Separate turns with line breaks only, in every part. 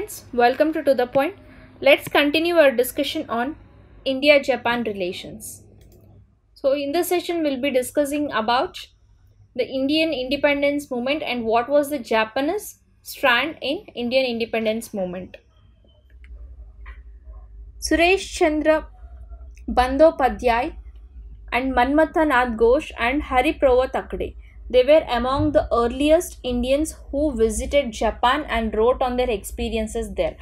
friends, welcome to the Point. Let's continue our discussion on India-Japan relations. So in this session, we'll be discussing about the Indian independence movement and what was the Japanese strand in Indian independence movement. Suresh Chandra Bandyopadhyay and Manmatha Nath Ghosh and Hariprabha Thakde. They were among the earliest Indians who visited Japan and wrote on their experiences there.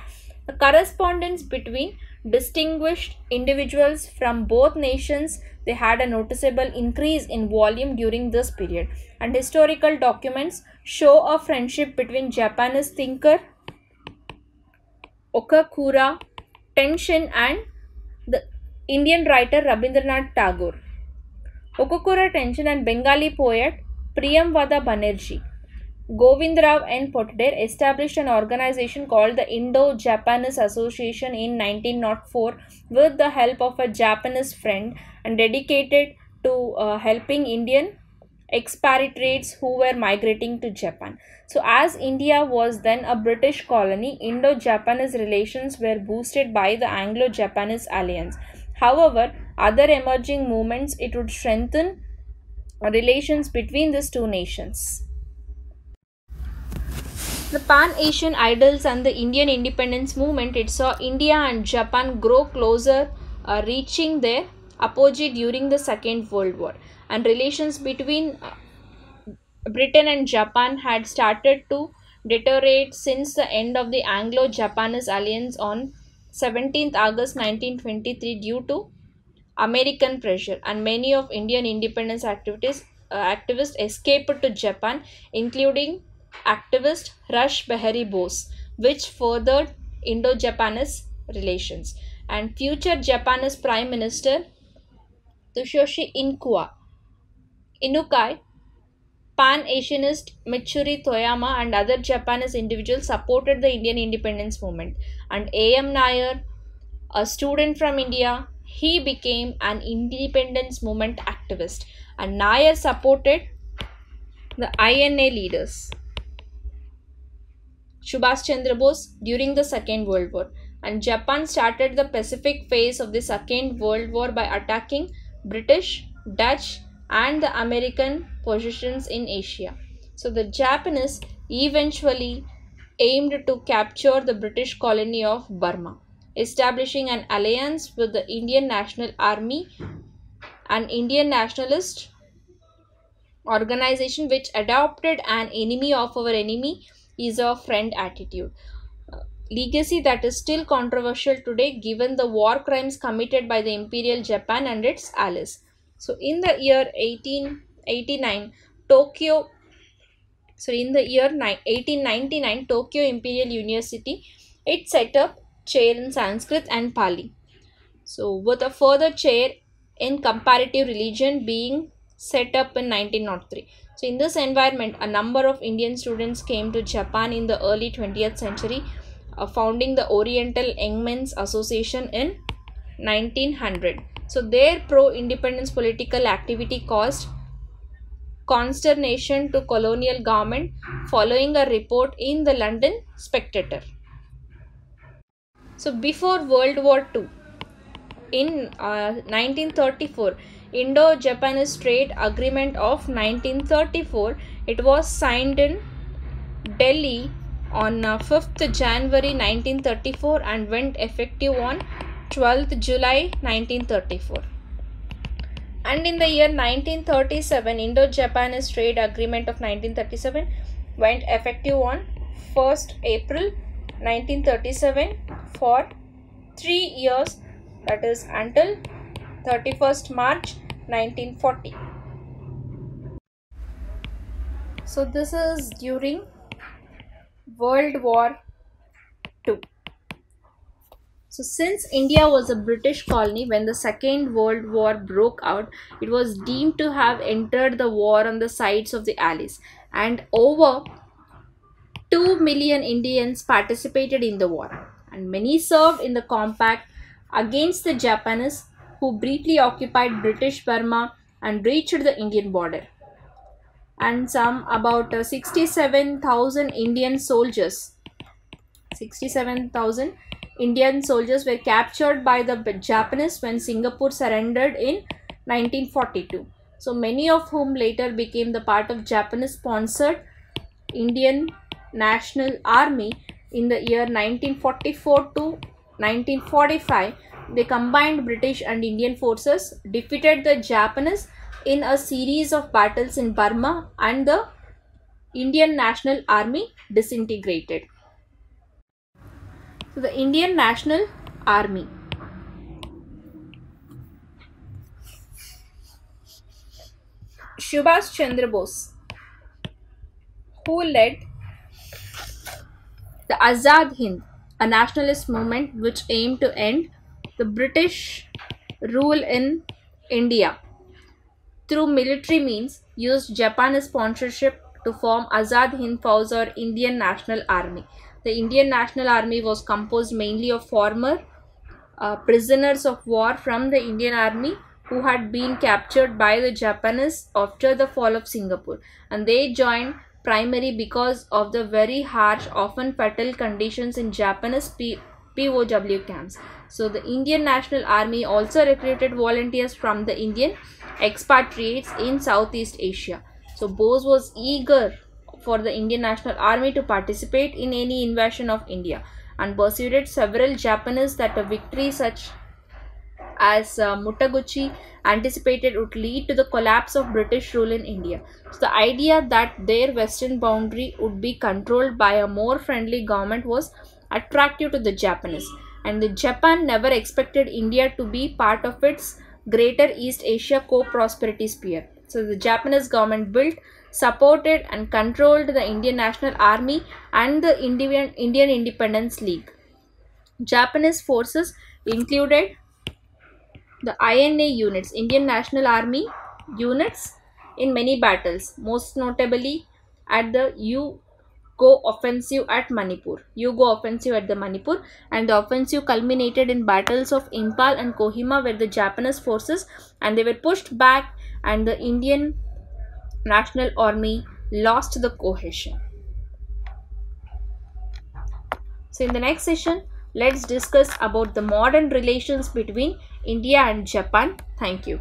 The correspondence between distinguished individuals from both nations, they had a noticeable increase in volume during this period, and historical documents show a friendship between Japanese thinker Okakura Tenshin and the Indian writer Rabindranath Tagore. Okakura Tenshin and Bengali poet Priyamvada Banerjee. Govindrav N. Potder established an organization called the Indo-Japanese Association in 1904 with the help of a Japanese friend and dedicated to helping Indian expatriates who were migrating to Japan. So as India was then a British colony, Indo-Japanese relations were boosted by the Anglo-Japanese alliance. However, other emerging movements, it would strengthen relations between these two nations. The Pan-Asian ideals and the Indian independence movement, it saw India and Japan grow closer, reaching their apogee during the Second World War. And relations between Britain and Japan had started to deteriorate since the end of the Anglo-Japanese alliance on 17th August 1923 due to American pressure, and many of Indian independence activists escaped to Japan, including activist Rash Behari Bose, which furthered Indo-Japanese relations. And future Japanese Prime Minister Tsuyoshi Inukai, Pan-Asianist Mitsuru Toyama and other Japanese individuals supported the Indian independence movement. And A.M. Nair, a student from India, he became an independence movement activist, and Nair supported the INA leaders Subhash Chandra Bose during the Second World War, and Japan started the Pacific phase of the Second World War by attacking British, Dutch and the American positions in Asia. So the Japanese eventually aimed to capture the British colony of Burma, establishing an alliance with the Indian National Army, an Indian nationalist organization which adopted an enemy of our enemy is a friend attitude. Legacy that is still controversial today given the war crimes committed by the Imperial Japan and its allies. So in the year 1899, Tokyo Imperial University, it set up chair in Sanskrit and Pali. So with a further chair in comparative religion being set up in 1903. So in this environment, a number of Indian students came to Japan in the early 20th century, founding the Oriental Young Men's Association in 1900. So their pro-independence political activity caused consternation to colonial government following a report in the London Spectator. So before World War II, in 1934, Indo-Japanese Trade Agreement of 1934, it was signed in Delhi on 5th January 1934 and went effective on 12th July 1934. And in the year 1937, Indo-Japanese Trade Agreement of 1937 went effective on 1st April 1937 for 3 years, that is until 31st March 1940. So this is during World War II. So since India was a British colony when the Second World War broke out, it was deemed to have entered the war on the sides of the Allies, and over 2 million Indians participated in the war, and many served in the compact against the Japanese, who briefly occupied British Burma and reached the Indian border. And some about 67,000 Indian soldiers 67,000 Indian soldiers were captured by the Japanese when Singapore surrendered in 1942. So many of whom later became the part of Japanese-sponsored Indian National Army in the year 1944 to 1945. The combined British and Indian forces defeated the Japanese in a series of battles in Burma, and the Indian National Army disintegrated. So the Indian National Army. Subhash Chandra Bose, who led the Azad Hind, a nationalist movement which aimed to end the British rule in India through military means, used Japanese sponsorship to form Azad Hind Fauj or Indian National Army. The Indian National Army was composed mainly of former prisoners of war from the Indian Army who had been captured by the Japanese after the fall of Singapore, and they joined primarily because of the very harsh, often fatal conditions in Japanese POW camps. So the Indian National Army also recruited volunteers from the Indian expatriates in Southeast Asia. So Bose was eager for the Indian National Army to participate in any invasion of India, and persuaded several Japanese that a victory such as Mutaguchi anticipated would lead to the collapse of British rule in India. So the idea that their western boundary would be controlled by a more friendly government was attractive to the Japanese, and the Japan never expected India to be part of its greater East Asia co-prosperity sphere. So the Japanese government built, supported and controlled the Indian National Army and the Indian Independence League. Japanese forces included the INA units, Indian National Army units, in many battles, most notably at the Yugo offensive at Manipur. And the offensive culminated in battles of Impal and Kohima, where the Japanese forces and they were pushed back, and the Indian National Army lost the cohesion. So in the next session, let's discuss about the modern relations between India and Japan. Thank you.